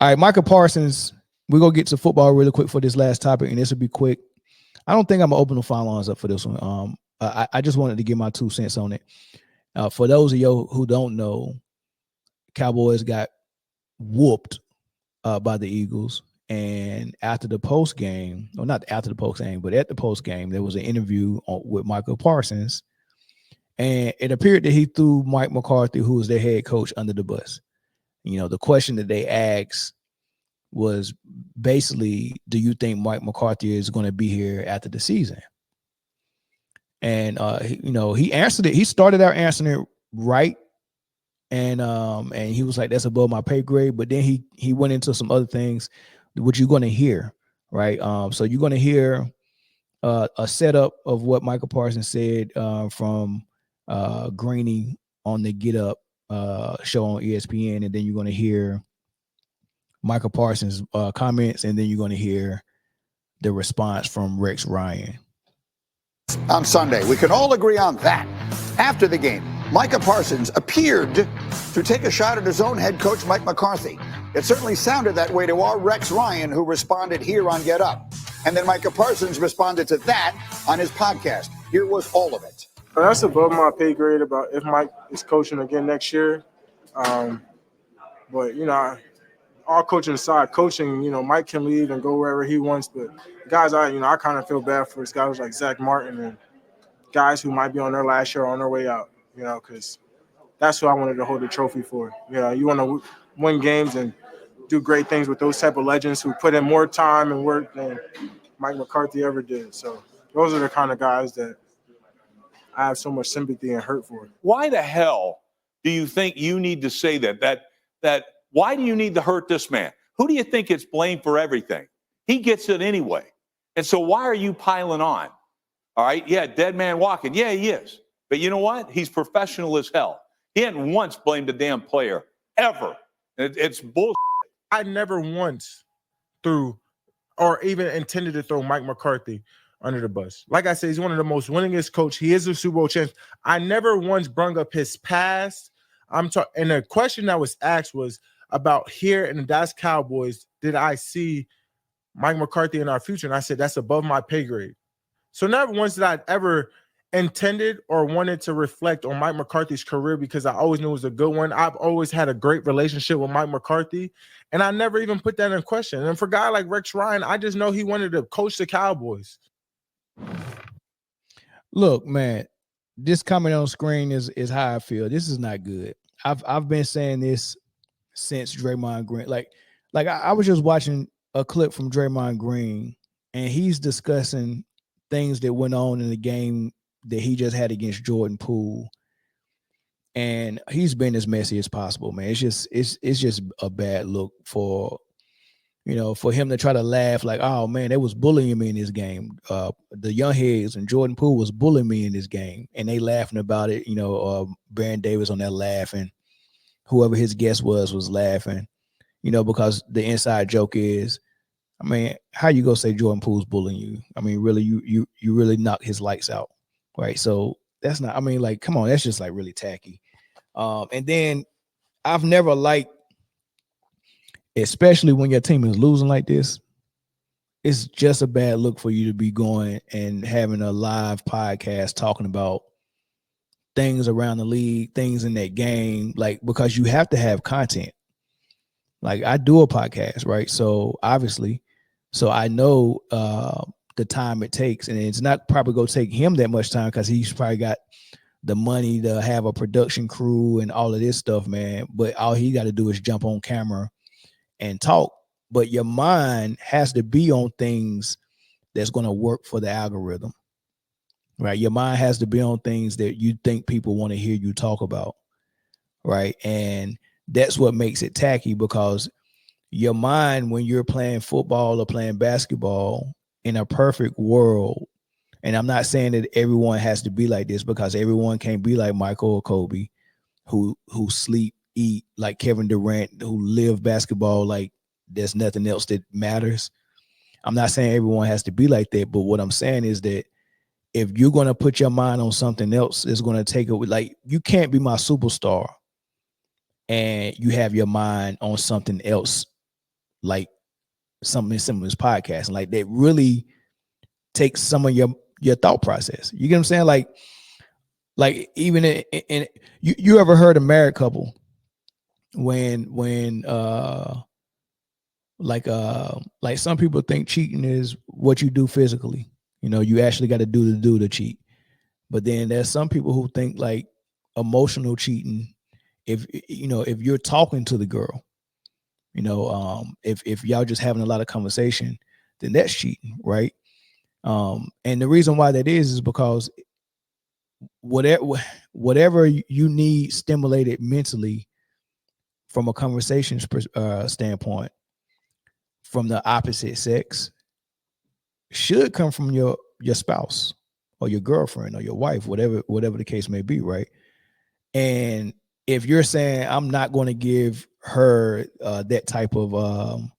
All right, Micah Parsons. We're gonna get to football really quick for this last topic, and this will be quick. I don't think I'm gonna open the phone lines up for this one. I just wanted to give my 2 cents on it. For those of you who don't know, Cowboys got whooped by the Eagles, and after the post game, or not after the post game, but at the post game, there was an interview with Micah Parsons, and it appeared that he threw Mike McCarthy, who was their head coach, under the bus. You know, the question that they asked was basically, do you think Mike McCarthy is going to be here after the season? And he answered it. He started out answering it right, and he was like, "That's above my pay grade." But then he went into some other things, which you're going to hear, right? So you're going to hear a setup of what Micah Parsons said from Greeny on the Get Up show on ESPN, and then you're going to hear Micah Parsons' comments, and then you're going to hear the response from Rex Ryan. On Sunday, we can all agree on that. After the game, Micah Parsons appeared to take a shot at his own head coach, Mike McCarthy. It certainly sounded that way to our Rex Ryan, who responded here on Get Up. And then Micah Parsons responded to that on his podcast. Here was all of it. That's above my pay grade about if Mike is coaching again next year. But, all coaching aside, Mike can leave and go wherever he wants. But guys, I kind of feel bad for guys like Zach Martin and guys who might be on their last year or on their way out, because that's who I wanted to hold the trophy for. You want to win games and do great things with those type of legends who put in more time and work than Mike McCarthy ever did. So those are the kind of guys that I have so much sympathy and hurt for. Why the hell do you think you need to say that why do you need to hurt this man? Who do you think gets blamed for everything? He gets it anyway. And so why are you piling on? All right, yeah, dead man walking. Yeah, he is. But you know what? He's professional as hell. He hadn't once blamed a damn player, ever. It's bullshit. I never once threw or even intended to throw Mike McCarthy under the bus. Like I said, he's one of the most winningest coach. He is a Super Bowl champ. I never once brung up his past. And the question that was asked was about here in the Dallas Cowboys, did I see Mike McCarthy in our future? And I said, that's above my pay grade. So never once did I ever intended or wanted to reflect on Mike McCarthy's career, because I always knew it was a good one. I've always had a great relationship with Mike McCarthy, and I never even put that in question. And for a guy like Rex Ryan, I just know he wanted to coach the Cowboys. Look, man, this comment on screen is how I feel. This is not good. I've been saying this since Draymond Green. Like I was just watching a clip from Draymond Green, and he's discussing things that went on in the game that he just had against Jordan Poole, and he's been as messy as possible, man. It's just a bad look for him to try to laugh like, oh man, they was bullying me in this game. The young heads and Jordan Poole was bullying me in this game, and they laughing about it. Baron Davis on there laughing. Whoever his guest was laughing, because the inside joke is, I mean, how you gonna say Jordan Poole's bullying you? I mean, really, you really knocked his lights out, right? So that's not, I mean, like, come on, that's just like really tacky. And then I've never liked, especially when your team is losing like this, it's just a bad look for you to be going and having a live podcast talking about things around the league, things in that game, like, because you have to have content. Like, I do a podcast, right? So obviously, I know the time it takes, and it's not probably going to take him that much time because he's probably got the money to have a production crew and all of this stuff, man. But all he got to do is jump on camera and talk. But your mind has to be on things that's going to work for the algorithm, right? Your mind has to be on things that you think people want to hear you talk about, right? And that's what makes it tacky, because your mind, when you're playing football or playing basketball in a perfect world, and I'm not saying that everyone has to be like this, because everyone can't be like Michael or Kobe, who sleep, eat like Kevin Durant, who live basketball like there's nothing else that matters. I'm not saying everyone has to be like that, but what I'm saying is that if you're going to put your mind on something else, it's going to take it. Like, you can't be my superstar and you have your mind on something else like something similar to podcasting. Like that really takes some of your thought process. You get what I'm saying? Like even in you ever heard a married couple when like some people think cheating is what you do physically. You know, you actually got to do to cheat. But then there's some people who think like emotional cheating, if you're talking to the girl, if y'all just having a lot of conversation, then that's cheating, right? And the reason why that is because whatever you need stimulated mentally from a conversation standpoint from the opposite sex should come from your spouse or your girlfriend or your wife, whatever the case may be, right? And if you're saying I'm not going to give her that type of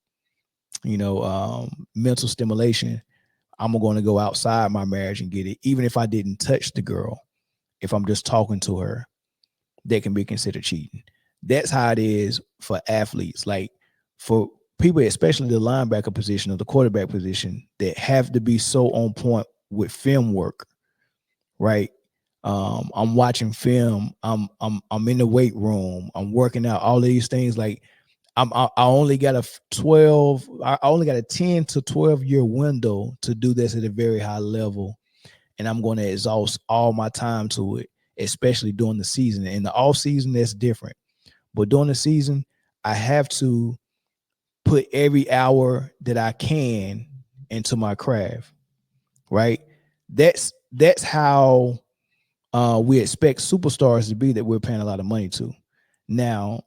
mental stimulation, I'm going to go outside my marriage and get it, even if I didn't touch the girl. If I'm just talking to her, that can be considered cheating. That's how it is for athletes. Like for people, especially the linebacker position or the quarterback position, that have to be so on point with film work, right? I'm watching film. I'm in the weight room. I'm working out. All of these things. Like I only got a 10 to 12 year window to do this at a very high level. And I'm going to exhaust all my time to it, especially during the season. In the off season, that's different. But during the season, I have to put every hour that I can into my craft, right? That's how we expect superstars to be that we're paying a lot of money to. Now,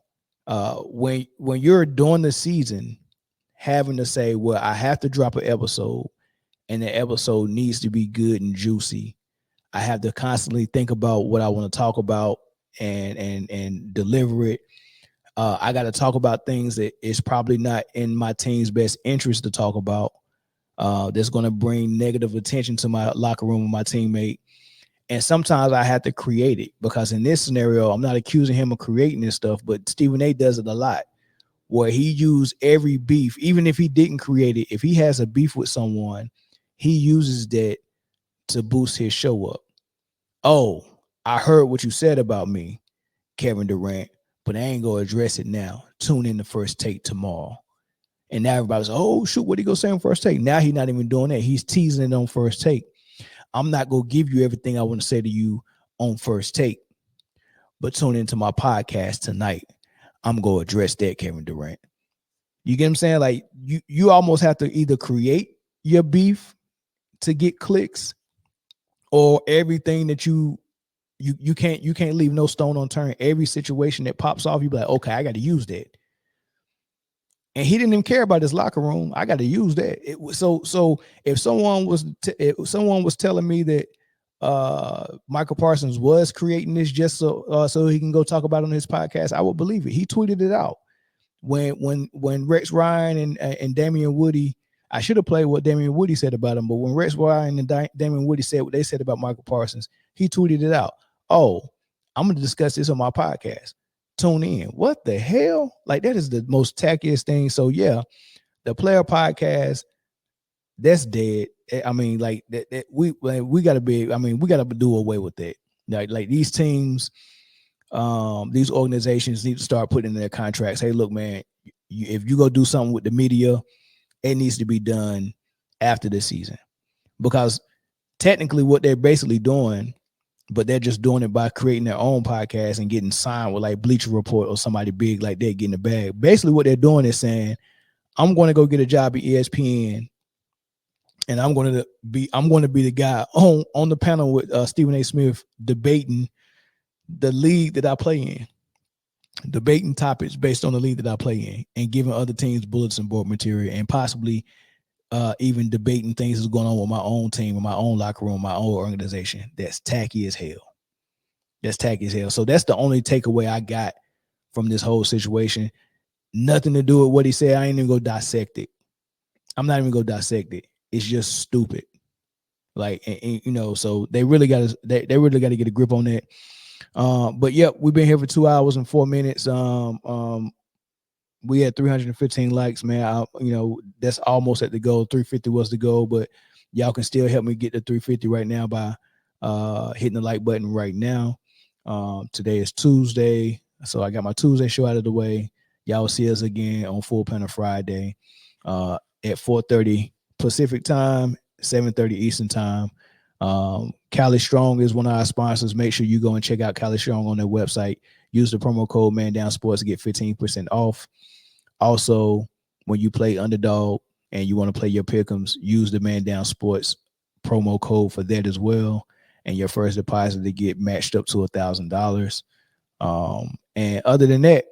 when you're doing the season, having to say, well, I have to drop an episode, and the episode needs to be good and juicy. I have to constantly think about what I want to talk about and deliver it. I got to talk about things that is probably not in my team's best interest to talk about. That's going to bring negative attention to my locker room with my teammate. And sometimes I have to create it, because in this scenario, I'm not accusing him of creating this stuff, but Stephen A does it a lot, where he used every beef, even if he didn't create it. If he has a beef with someone, he uses that to boost his show up. Oh, I heard what you said about me, Kevin Durant, but I ain't going to address it now. Tune in the First Take tomorrow. And now everybody's, oh, shoot, what he go say on First Take? Now he's not even doing that. He's teasing it on First Take. I'm not going to give you everything I want to say to you on First Take, but tune into my podcast tonight. I'm going to address that, Kevin Durant. You get what I'm saying? Like you almost have to either create your beef to get clicks, or everything that you can't leave no stone unturned. Every situation that pops off, you be like, okay, I got to use that. And he didn't even care about his locker room. I got to use that. So if someone was telling me that Micah Parsons was creating this just so he can go talk about it on his podcast, I would believe it. He tweeted it out when Rex Ryan and Damian Woody. I should have played what Damian Woody said about him, but when Rex Ryan and Damian Woody said what they said about Micah Parsons, he tweeted it out. Oh, I'm going to discuss this on my podcast. Tune in. What the hell? Like, that is the most tackiest thing. So yeah, the player podcast, that's dead. I mean, like that we got to be. I mean, we got to do away with that. Like these teams, these organizations need to start putting in their contracts. Hey, look, man, if you go do something with the media, it needs to be done after the season, because technically what they're basically doing, but they're just doing it by creating their own podcast and getting signed with like Bleacher Report or somebody big like that, getting the bag. Basically what they're doing is saying, I'm going to go get a job at ESPN, and I'm going to be the guy on the panel with Stephen A. Smith debating the league that I play in, debating topics based on the league that I play in, and giving other teams bulletin board material, and possibly even debating things that's going on with my own team, in my own locker room, my own organization. That's tacky as hell. That's tacky as hell. So that's the only takeaway I got from this whole situation. Nothing to do with what he said. I ain't even go dissect it. I'm not even going to dissect it. It's just stupid. Like, and, so they really got to get a grip on that. But yeah, we've been here for 2 hours and 4 minutes. We had 315 likes, man. That's almost at the goal. 350 was the goal, but y'all can still help me get to 350 right now by hitting the like button right now. Today is Tuesday, so I got my Tuesday show out of the way. Y'all will see us again on Full Panel Friday at 4:30 Pacific time, 7:30 Eastern time. Cali Strong is one of our sponsors. Make sure you go and check out Cali Strong on their website. Use the promo code mandownsports to get 15% off. Also, when you play underdog and you want to play your pick'ems, use the Man Down Sports promo code for that as well, and your first deposit to get matched up to $1,000. And other than that,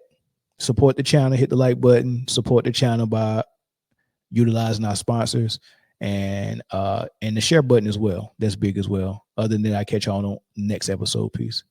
support the channel, hit the like button, support the channel by utilizing our sponsors, and the share button as well. That's big as well. Other than that, I catch y'all on the next episode. Peace.